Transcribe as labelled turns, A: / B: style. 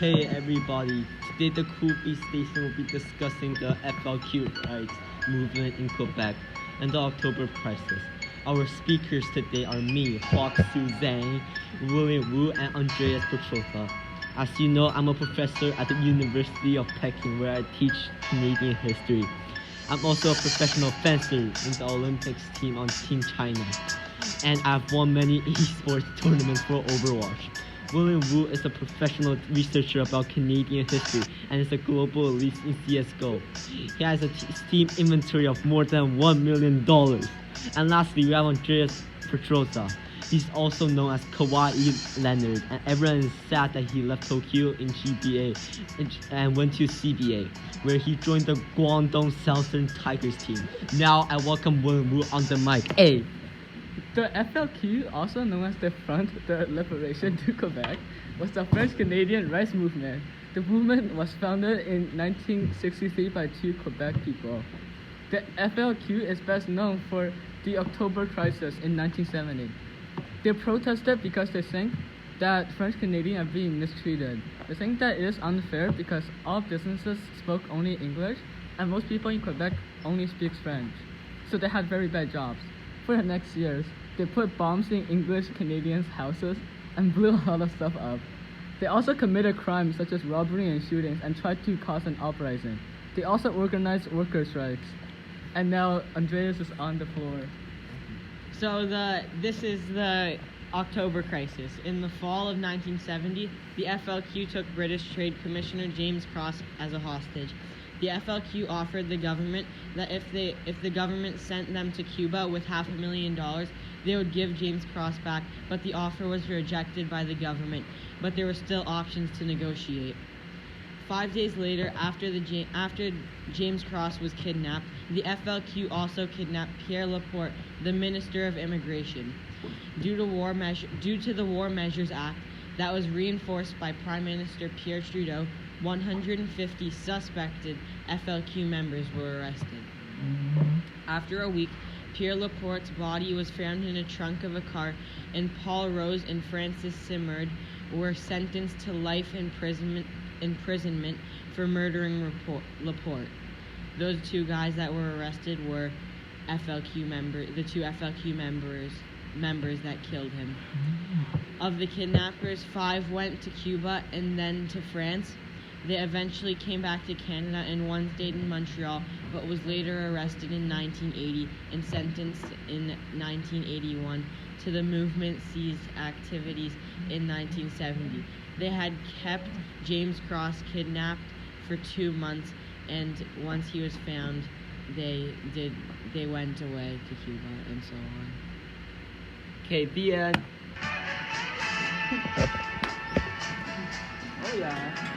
A: Hey everybody, today the Cool Beat Station will be discussing the FLQ rights movement in Quebec and the October crisis. Our speakers today are me, Huoc Su Zhang, William Wu, and Andreas Petrova. As you know, I'm a professor at the University of Peking where I teach Canadian history. I'm also a professional fencer in the Olympics team on Team China, and I've won many esports tournaments for Overwatch. William Wu is a professional researcher about Canadian history and is a global elite in CSGO. He has a Steam inventory of more than $1 million. And lastly, we have Andreas Petroza. He's also known as boiiii Leonard, and everyone is sad that he left Tokyo in GBA and went to CBA, where he joined the Guangdong Southern Tigers team. Now I welcome William Wu on the mic. Hey!
B: The FLQ, also known as the Front de Liberation du Quebec, was the French-Canadian rights movement. The movement was founded in 1963 by two Quebec people. The FLQ is best known for the October crisis in 1970. They protested because they think that French-Canadians are being mistreated. They think that it is unfair because all businesses spoke only English and most people in Quebec only speak French. So they had very bad jobs. For the next years, they put bombs in English Canadians' houses and blew a lot of stuff up. They also committed crimes such as robbery and shootings and tried to cause an uprising. They also organized worker strikes. And now Andreas is on the floor.
C: So this is the October crisis. In the fall of 1970, the FLQ took British Trade Commissioner James Cross as a hostage. The FLQ offered the government that if the government sent them to Cuba with $500,000, they would give James Cross back, but the offer was rejected by the government. But there were still options to negotiate. 5 days later, after James Cross was kidnapped, the FLQ also kidnapped Pierre Laporte, the Minister of Immigration. Due to the War Measures Act that was reinforced by Prime Minister Pierre Trudeau, 150 suspected FLQ members were arrested. After a week, Pierre Laporte's body was found in a trunk of a car, and Paul Rose and Francis Simard were sentenced to life imprisonment for murdering Laporte. Those two guys that were arrested were the two FLQ members that killed him. Of the kidnappers, 5 went to Cuba and then to France. They eventually came back to Canada, and one stayed in Montreal, but was later arrested in 1980 and sentenced in 1981 to the movement seized activities in 1970. They had kept James Cross kidnapped for 2 months, and once he was found, they went away to Cuba and so on.
A: Okay, the end.
B: Oh yeah.